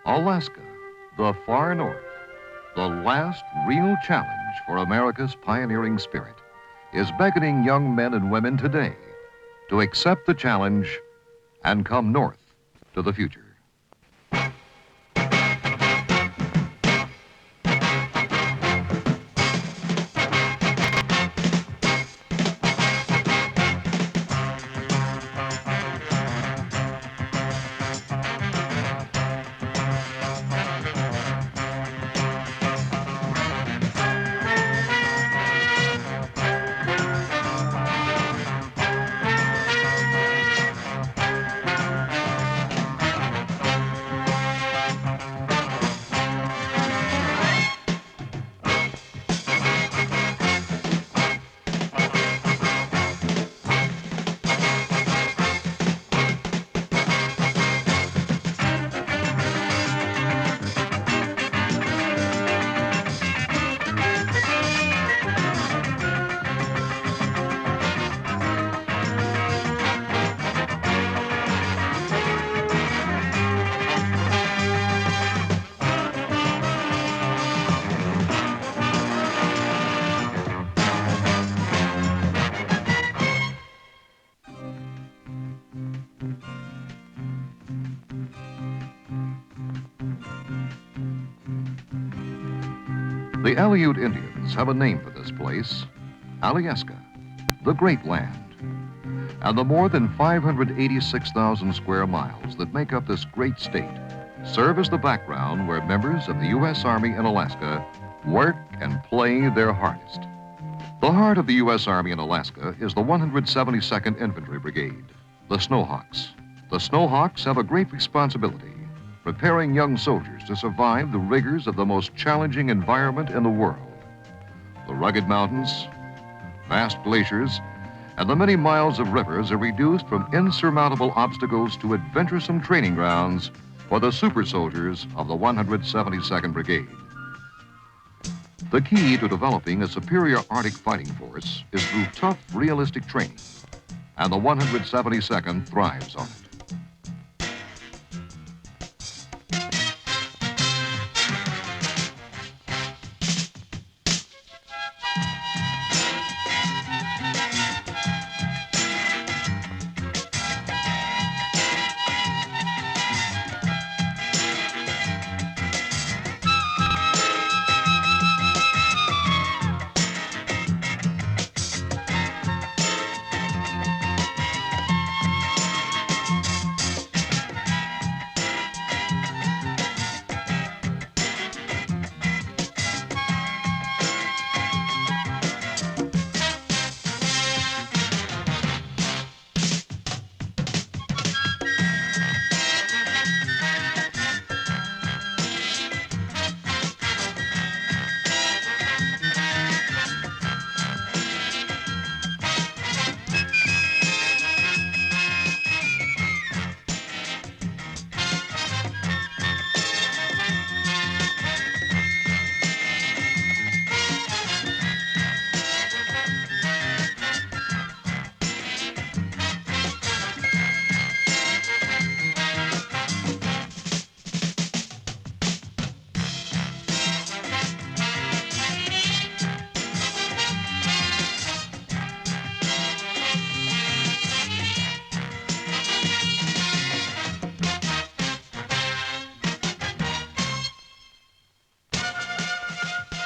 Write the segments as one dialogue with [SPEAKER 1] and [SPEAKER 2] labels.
[SPEAKER 1] Alaska, the far north, the last real challenge for America's pioneering spirit, is beckoning young men and women today to accept the challenge and come north to the future. The Aleut Indians have a name for this place, Alyeska, the Great Land. And the more than 586,000 square miles that make up this great state serve as the background where members of the U.S. Army in Alaska work and play their hardest. The heart of the U.S. Army in Alaska is the 172nd Infantry Brigade, the Snowhawks. The Snowhawks have a great responsibility, preparing young soldiers to survive the rigors of the most challenging environment in the world. The rugged mountains, vast glaciers, and the many miles of rivers are reduced from insurmountable obstacles to adventuresome training grounds for the super soldiers of the 172nd Brigade. The key to developing a superior Arctic fighting force is through tough, realistic training, and the 172nd thrives on it.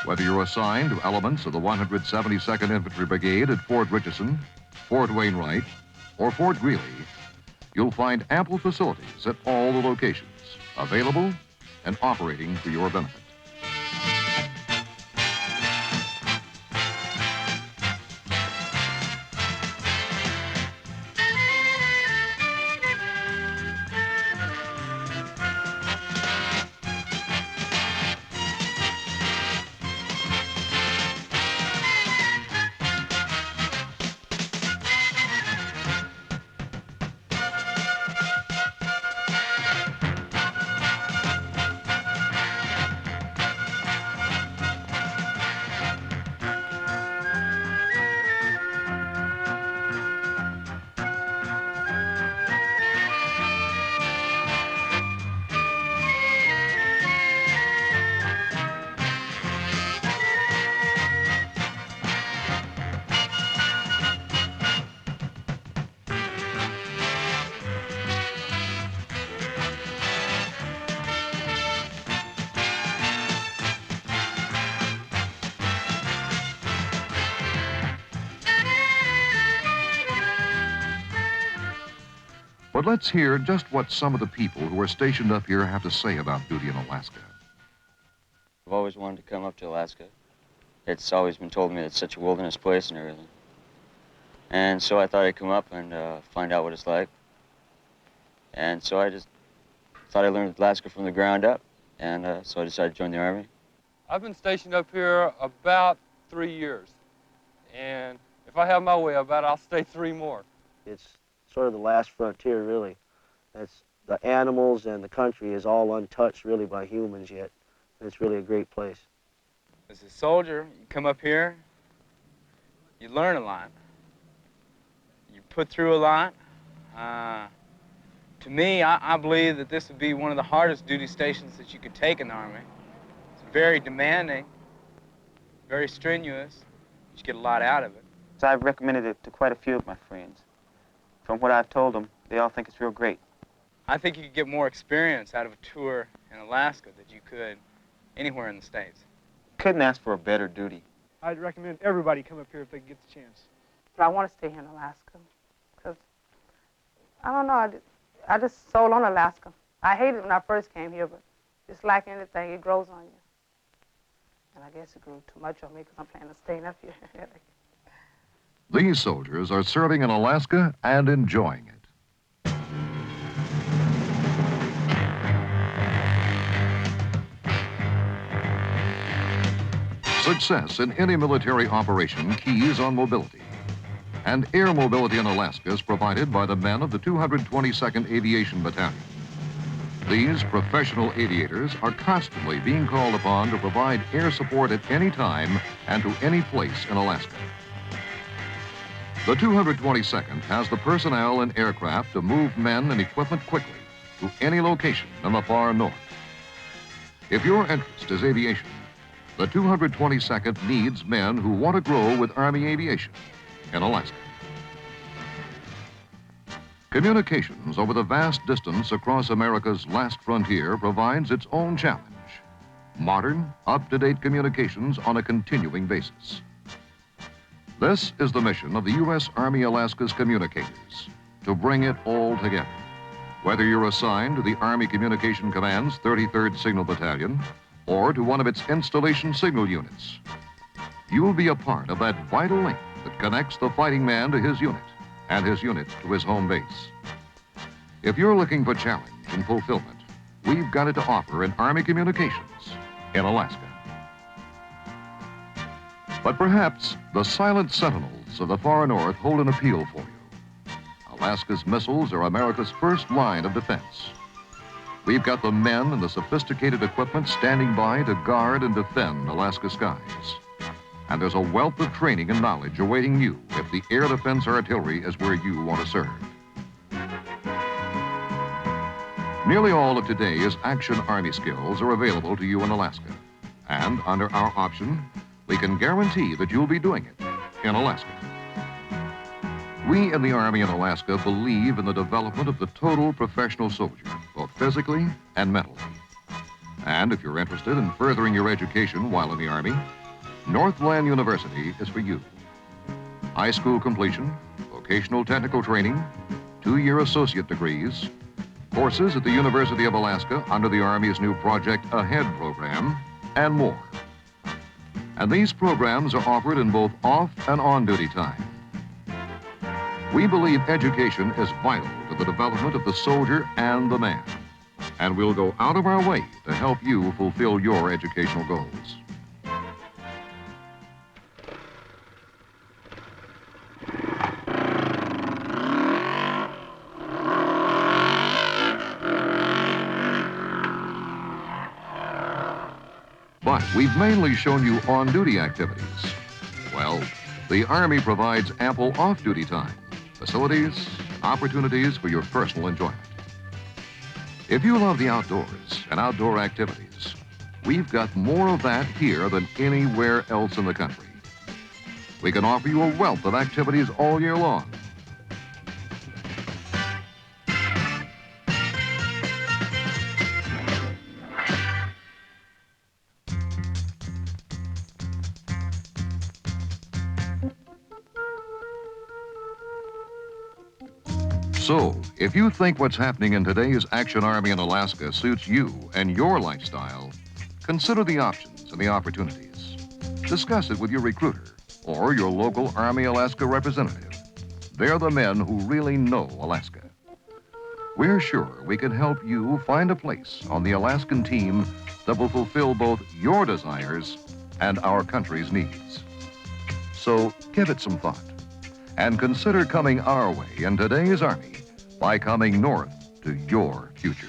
[SPEAKER 1] Whether you're assigned to elements of the 172nd Infantry Brigade at Fort Richardson, Fort Wainwright, or Fort Greely, you'll find ample facilities at all the locations, available and operating for your benefit. But let's hear just what some of the people who are stationed up here have to say about duty in Alaska.
[SPEAKER 2] I've always wanted to come up to Alaska. It's always been told me it's such a wilderness place and everything. And so I thought I'd come up and find out what it's like. And so I just thought I learned Alaska from the ground up. And so I decided to join the Army.
[SPEAKER 3] I've been stationed up here about 3 years. And if I have my way, I bet I'll stay 3 more.
[SPEAKER 4] It's sort of the last frontier, really. It's the animals and the country is all untouched, really, by humans yet. It's really a great place.
[SPEAKER 5] As a soldier, you come up here, you learn a lot. You put through a lot. To me, I believe that this would be one of the hardest duty stations that you could take in the Army. It's very demanding, very strenuous. You get a lot out of it.
[SPEAKER 6] So I've recommended it to quite a few of my friends. From what I've told them, they all think it's real great.
[SPEAKER 5] I think you could get more experience out of a tour in Alaska than you could anywhere in the States.
[SPEAKER 6] Couldn't ask for a better duty.
[SPEAKER 7] I'd recommend everybody come up here if they get the chance.
[SPEAKER 8] But I want to stay here in Alaska because, I don't know, I just sold on Alaska. I hated it when I first came here, but just like anything, it grows on you. And I guess it grew too much on me because I'm planning on staying up here.
[SPEAKER 1] These soldiers are serving in Alaska and enjoying it. Success in any military operation keys on mobility. And air mobility in Alaska is provided by the men of the 222nd Aviation Battalion. These professional aviators are constantly being called upon to provide air support at any time and to any place in Alaska. The 222nd has the personnel and aircraft to move men and equipment quickly to any location in the far north. If your interest is aviation, the 222nd needs men who want to grow with Army aviation in Alaska. Communications over the vast distance across America's last frontier provides its own challenge. Modern, up-to-date communications on a continuing basis. This is the mission of the U.S. Army Alaska's communicators, to bring it all together. Whether you're assigned to the Army Communication Command's 33rd Signal Battalion or to one of its installation signal units, you'll be a part of that vital link that connects the fighting man to his unit and his unit to his home base. If you're looking for challenge and fulfillment, we've got it to offer in Army Communications in Alaska. But perhaps the silent sentinels of the far north hold an appeal for you. Alaska's missiles are America's first line of defense. We've got the men and the sophisticated equipment standing by to guard and defend Alaska skies. And there's a wealth of training and knowledge awaiting you if the air defense artillery is where you want to serve. Nearly all of today's action Army skills are available to you in Alaska. And under our option, we can guarantee that you'll be doing it in Alaska. We in the Army in Alaska believe in the development of the total professional soldier, both physically and mentally. And if you're interested in furthering your education while in the Army, Northland University is for you. High school completion, vocational technical training, 2-year associate degrees, courses at the University of Alaska under the Army's new Project Ahead program, and more. And these programs are offered in both off and on-duty time. We believe education is vital to the development of the soldier and the man, and we'll go out of our way to help you fulfill your educational goals. But we've mainly shown you on-duty activities. Well, the Army provides ample off-duty time, facilities, opportunities for your personal enjoyment. If you love the outdoors and outdoor activities, we've got more of that here than anywhere else in the country. We can offer you a wealth of activities all year long. So, if you think what's happening in today's Action Army in Alaska suits you and your lifestyle, consider the options and the opportunities. Discuss it with your recruiter or your local Army Alaska representative. They're the men who really know Alaska. We're sure we can help you find a place on the Alaskan team that will fulfill both your desires and our country's needs. So give it some thought and consider coming our way in today's Army by coming north to your future.